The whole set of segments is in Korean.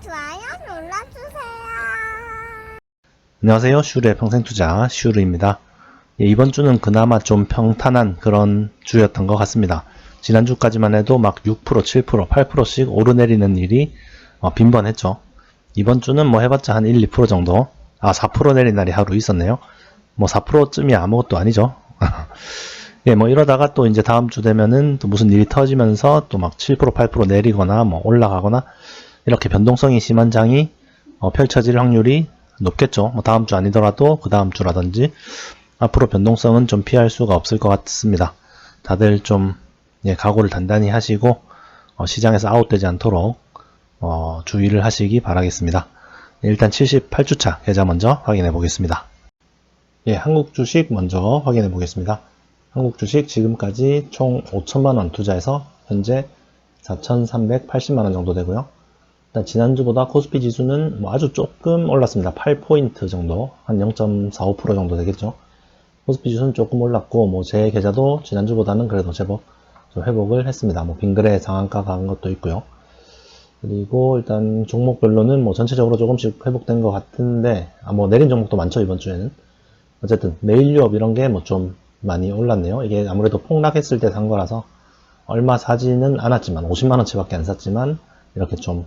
좋아요 눌러주세요. 안녕하세요. 슈르의 평생투자 슈르입니다. 이번 주는 그나마 좀 평탄한 그런 주였던 것 같습니다. 지난주까지만 해도 막 6%, 7%, 8%씩 오르내리는 일이 빈번했죠. 이번 주는 뭐 해봤자 한 1, 2% 정도, 4% 내린 날이 하루 있었네요. 뭐 4%쯤이 아무것도 아니죠. 예, 뭐 이러다가 또 이제 다음 주 되면은 또 무슨 일이 터지면서 또 막 7%, 8% 내리거나 뭐 올라가거나 이렇게 변동성이 심한 장이 펼쳐질 확률이 높겠죠. 뭐 다음 주 아니더라도 그 다음 주라든지 앞으로 변동성은 좀 피할 수가 없을 것 같습니다. 다들 좀 각오를 단단히 하시고 시장에서 아웃되지 않도록 주의를 하시기 바라겠습니다. 일단 78주차 계좌 먼저 확인해 보겠습니다. 예, 한국 주식 먼저 확인해 보겠습니다. 한국 주식 지금까지 총 5천만원 투자해서 현재 4,380만원 정도 되고요. 일단 지난주보다 코스피 지수는 뭐 아주 조금 올랐습니다. 8포인트 정도, 한 0.45% 정도 되겠죠. 코스피 지수는 조금 올랐고, 뭐 제 계좌도 지난주보다는 그래도 제법 좀 회복을 했습니다. 뭐 빙그레 상한가 간 것도 있고요. 그리고 일단 종목별로는 뭐 전체적으로 조금씩 회복된 것 같은데, 뭐 내린 종목도 많죠, 이번 주에는. 어쨌든 매일 유업 이런 게 뭐 좀 많이 올랐네요. 이게 아무래도 폭락했을 때 산 거라서 얼마 사지는 않았지만 50만원치밖에 안 샀지만 이렇게 좀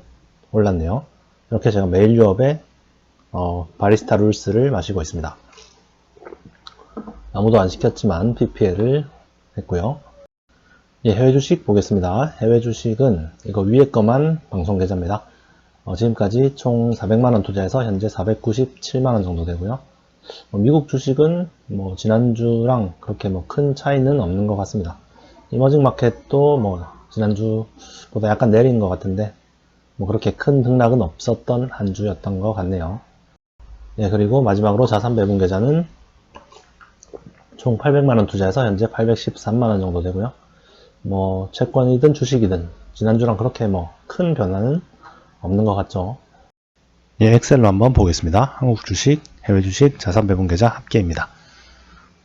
올랐네요. 이렇게 제가 매일 유업에 바리스타 룰스를 마시고 있습니다. 아무도 안 시켰지만 PPL을 했고요. 예, 해외 주식 보겠습니다. 해외 주식은 이거 위에 거만 방송 계좌입니다. 지금까지 총 400만원 투자해서 현재 497만원 정도 되고요. 미국 주식은 뭐 지난주랑 그렇게 뭐 큰 차이는 없는 것 같습니다. 이머징 마켓도 뭐 지난주보다 약간 내린 것 같은데 뭐 그렇게 큰 등락은 없었던 한 주였던 것 같네요. 예, 그리고 마지막으로 자산 배분 계좌는 총 800만원 투자해서 현재 813만원 정도 되고요. 뭐 채권이든 주식이든 지난주랑 그렇게 뭐 큰 변화는 없는 것 같죠. 예, 엑셀로 한번 보겠습니다. 한국 주식, 해외 주식, 자산 배분 계좌 합계입니다.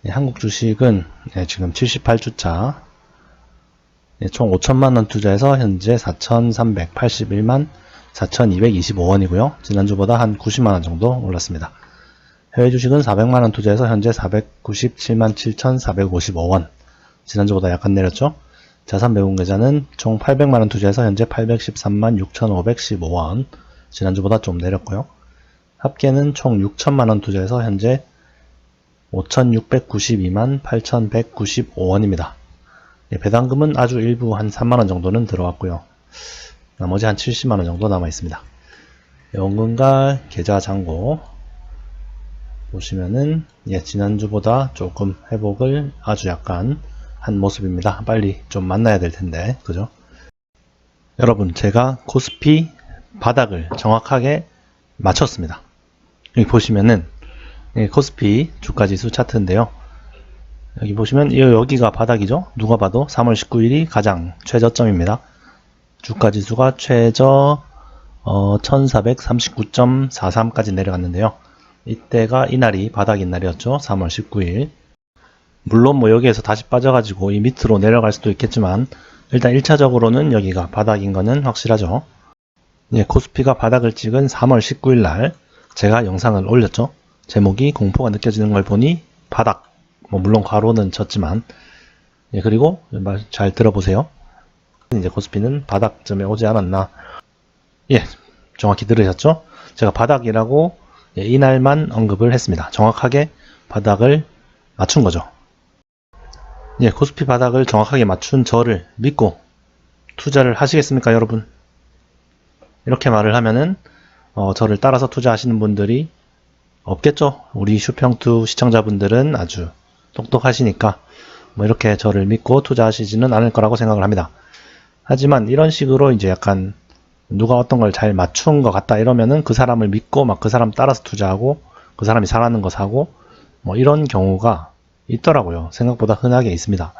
예, 한국 주식은 지금 78주차, 총 5천만원 투자해서 현재 4,381만 4,225원이고요. 지난주보다 한 90만원 정도 올랐습니다. 해외 주식은 400만원 투자해서 현재 497만 7,455원. 지난주보다 약간 내렸죠. 자산 배분 계좌는 총 800만원 투자해서 현재 813만 6,515원. 지난주보다 좀 내렸고요. 합계는 총 6천만원 투자해서 현재 5,692만 8,195원입니다. 배당금은 아주 일부 한 3만원 정도는 들어왔고요. 나머지 한 70만원 정도 남아있습니다. 연금과 계좌 잔고 보시면은 지난주보다 조금 회복을 아주 약간 한 모습입니다. 빨리 좀 만나야 될 텐데, 그죠? 여러분, 제가 코스피 바닥을 정확하게 맞췄습니다. 여기 보시면은 코스피 주가지수 차트인데요. 여기 보시면 여기가 바닥이죠. 누가 봐도 3월 19일이 가장 최저점입니다. 주가지수가 최저 1439.43까지 내려갔는데요. 이때가 이날이 바닥인 날이었죠. 3월 19일. 물론 뭐 여기에서 다시 빠져가지고 이 밑으로 내려갈 수도 있겠지만 일단 1차적으로는 여기가 바닥인 거는 확실하죠. 코스피가 바닥을 찍은 3월 19일 날 제가 영상을 올렸죠. 제목이 공포가 느껴지는 걸 보니 바닥. 뭐 물론 괄호는 쳤지만 그리고 말 잘 들어보세요. 이제 코스피는 바닥쯤에 오지 않았나. 정확히 들으셨죠? 제가 바닥이라고 이날만 언급을 했습니다. 정확하게 바닥을 맞춘 거죠. 코스피 바닥을 정확하게 맞춘 저를 믿고 투자를 하시겠습니까, 여러분? 이렇게 말을 하면은 저를 따라서 투자하시는 분들이 없겠죠. 우리 슈평투 시청자분들은 아주 똑똑하시니까 뭐 이렇게 저를 믿고 투자하시지는 않을 거라고 생각을 합니다. 하지만 이런 식으로 이제 약간 누가 어떤 걸 잘 맞춘 것 같다 이러면은 그 사람을 믿고 막 그 사람 따라서 투자하고 그 사람이 잘하는 거 사고 뭐 이런 경우가 있더라고요. 생각보다 흔하게 있습니다.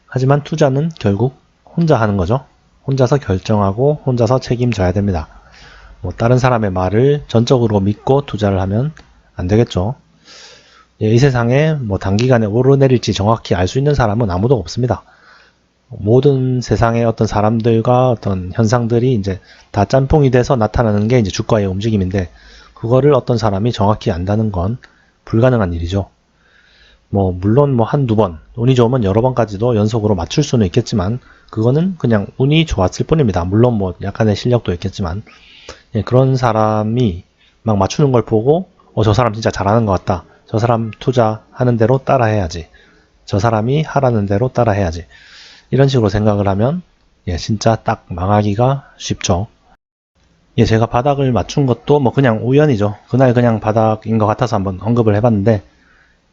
하지만 투자는 결국 혼자 하는 거죠. 혼자서 결정하고 혼자서 책임져야 됩니다. 뭐 다른 사람의 말을 전적으로 믿고 투자를 하면 안 되겠죠. 이 세상에 뭐 단기간에 오르내릴지 정확히 알 수 있는 사람은 아무도 없습니다. 모든 세상의 어떤 사람들과 어떤 현상들이 이제 다 짬뽕이 돼서 나타나는 게 이제 주가의 움직임인데, 그거를 어떤 사람이 정확히 안다는 건 불가능한 일이죠. 물론 한두 번, 운이 좋으면 여러 번까지도 연속으로 맞출 수는 있겠지만, 그거는 그냥 운이 좋았을 뿐입니다. 물론 약간의 실력도 있겠지만, 예, 그런 사람이 막 맞추는 걸 보고, 저 사람 진짜 잘하는 것 같다. 저 사람 투자하는 대로 따라해야지. 저 사람이 하라는 대로 따라해야지. 이런 식으로 생각을 하면, 예, 진짜 딱 망하기가 쉽죠. 예, 제가 바닥을 맞춘 것도 그냥 우연이죠. 그날 그냥 바닥인 것 같아서 한번 언급을 해봤는데,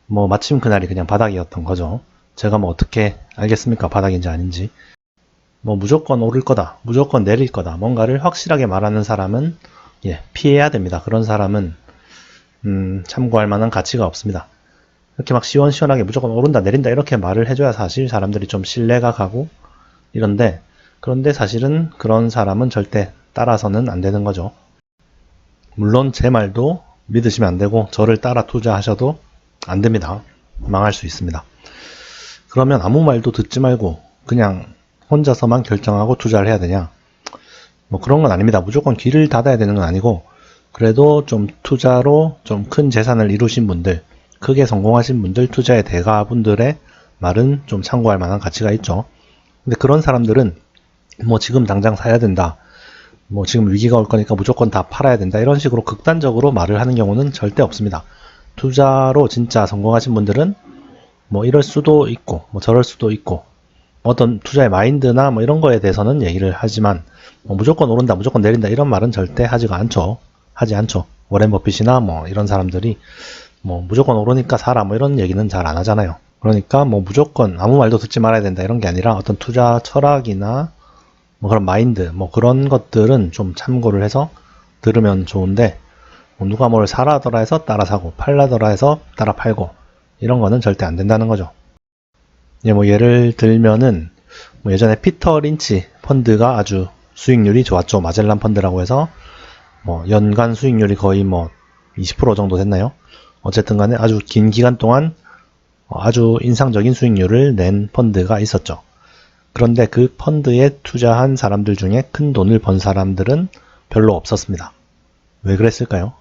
마침 그날이 그냥 바닥이었던 거죠. 제가 어떻게 알겠습니까? 바닥인지 아닌지. 무조건 오를 거다, 무조건 내릴 거다, 뭔가를 확실하게 말하는 사람은, 예, 피해야 됩니다. 그런 사람은, 참고할 만한 가치가 없습니다. 이렇게 막 시원시원하게 무조건 오른다, 내린다, 이렇게 말을 해줘야 사실 사람들이 좀 신뢰가 가고, 그런데 사실은 그런 사람은 절대 따라서는 안 되는 거죠. 물론 제 말도 믿으시면 안 되고, 저를 따라 투자하셔도 안 됩니다. 망할 수 있습니다. 그러면 아무 말도 듣지 말고 그냥 혼자서만 결정하고 투자를 해야 되냐? 그런 건 아닙니다. 무조건 귀를 닫아야 되는 건 아니고, 그래도 좀 투자로 좀 큰 재산을 이루신 분들, 크게 성공하신 분들, 투자의 대가분들의 말은 좀 참고할 만한 가치가 있죠. 근데 그런 사람들은 지금 당장 사야 된다, 지금 위기가 올 거니까 무조건 다 팔아야 된다, 이런 식으로 극단적으로 말을 하는 경우는 절대 없습니다. 투자로 진짜 성공하신 분들은 이럴 수도 있고 저럴 수도 있고, 어떤 투자의 마인드나 이런 거에 대해서는 얘기를 하지만, 무조건 오른다, 무조건 내린다, 이런 말은 절대 하지 않죠. 워렌 버핏이나 이런 사람들이 무조건 오르니까 사라, 이런 얘기는 잘 안 하잖아요. 그러니까 무조건 아무 말도 듣지 말아야 된다, 이런 게 아니라 어떤 투자 철학이나 그런 마인드, 그런 것들은 좀 참고를 해서 들으면 좋은데, 누가 뭘 사라더라 해서 따라 사고, 팔라더라 해서 따라 팔고, 이런 거는 절대 안 된다는 거죠. 예, 예를 들면은 예전에 피터 린치 펀드가 아주 수익률이 좋았죠. 마젤란 펀드라고 해서 연간 수익률이 거의 20% 정도 됐나요? 어쨌든 간에 아주 긴 기간 동안 아주 인상적인 수익률을 낸 펀드가 있었죠. 그런데 그 펀드에 투자한 사람들 중에 큰 돈을 번 사람들은 별로 없었습니다. 왜 그랬을까요?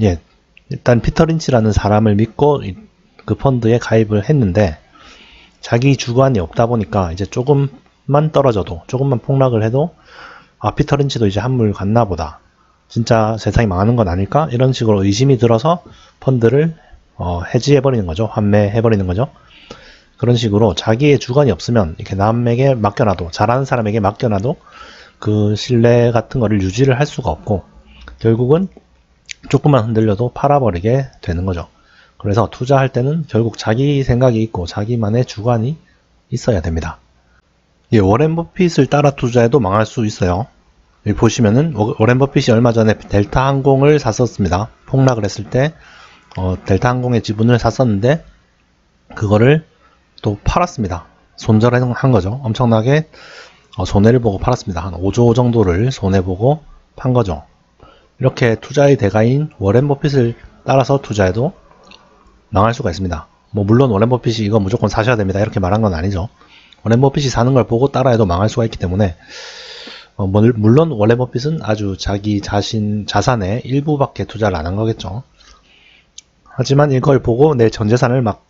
예, 일단 피터 린치라는 사람을 믿고 그 펀드에 가입을 했는데, 자기 주관이 없다 보니까 이제 조금만 떨어져도, 조금만 폭락을 해도, 피터 린치도 이제 한물 갔나 보다, 진짜 세상이 망하는 건 아닐까, 이런 식으로 의심이 들어서 펀드를 해지해버리는 거죠. 환매해버리는 거죠. 그런 식으로 자기의 주관이 없으면 이렇게 남에게 맡겨놔도, 잘하는 사람에게 맡겨놔도 그 신뢰 같은 거를 유지를 할 수가 없고, 결국은 조금만 흔들려도 팔아버리게 되는 거죠. 그래서 투자할 때는 결국 자기 생각이 있고 자기만의 주관이 있어야 됩니다. 예, 워렌 버핏을 따라 투자해도 망할 수 있어요. 여기 보시면은 워렌 버핏이 얼마 전에 델타 항공을 샀었습니다. 폭락을 했을 때 델타 항공의 지분을 샀었는데, 그거를 또 팔았습니다. 손절한 거죠. 엄청나게 손해를 보고 팔았습니다. 한 5조 정도를 손해보고 판 거죠. 이렇게 투자의 대가인 워렌 버핏을 따라서 투자해도 망할 수가 있습니다. 물론 워렌 버핏이 이거 무조건 사셔야 됩니다, 이렇게 말한 건 아니죠. 워렌 버핏이 사는 걸 보고 따라해도 망할 수가 있기 때문에, 물론 워렌 버핏은 아주 자기 자산의 일부밖에 투자를 안 한 거겠죠. 하지만 이걸 보고 내 전 재산을 막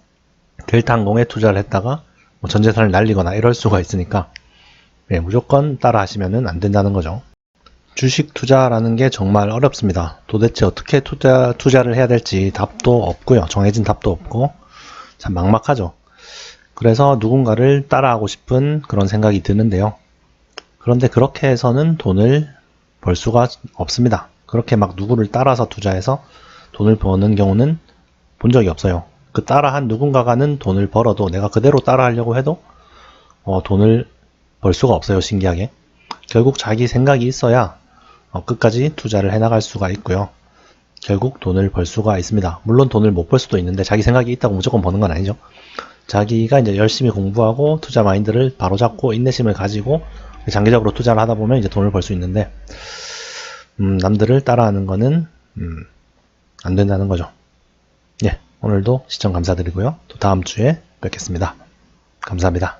델타 항공에 투자를 했다가 전 재산을 날리거나 이럴 수가 있으니까, 예, 무조건 따라 하시면 안 된다는 거죠. 주식 투자라는 게 정말 어렵습니다. 도대체 어떻게 투자를 해야 될지 답도 없고요. 정해진 답도 없고 참 막막하죠. 그래서 누군가를 따라하고 싶은 그런 생각이 드는데요. 그런데 그렇게 해서는 돈을 벌 수가 없습니다. 그렇게 막 누구를 따라서 투자해서 돈을 버는 경우는 본 적이 없어요. 그 따라한 누군가가는 돈을 벌어도 내가 그대로 따라하려고 해도 돈을 벌 수가 없어요. 신기하게. 결국 자기 생각이 있어야 끝까지 투자를 해나갈 수가 있고요. 결국 돈을 벌 수가 있습니다. 물론 돈을 못 벌 수도 있는데, 자기 생각이 있다고 무조건 버는 건 아니죠. 자기가 이제 열심히 공부하고 투자 마인드를 바로잡고 인내심을 가지고 장기적으로 투자를 하다 보면 이제 돈을 벌 수 있는데, 남들을 따라하는 거는 안 된다는 거죠. 예, 오늘도 시청 감사드리고요. 또 다음 주에 뵙겠습니다. 감사합니다.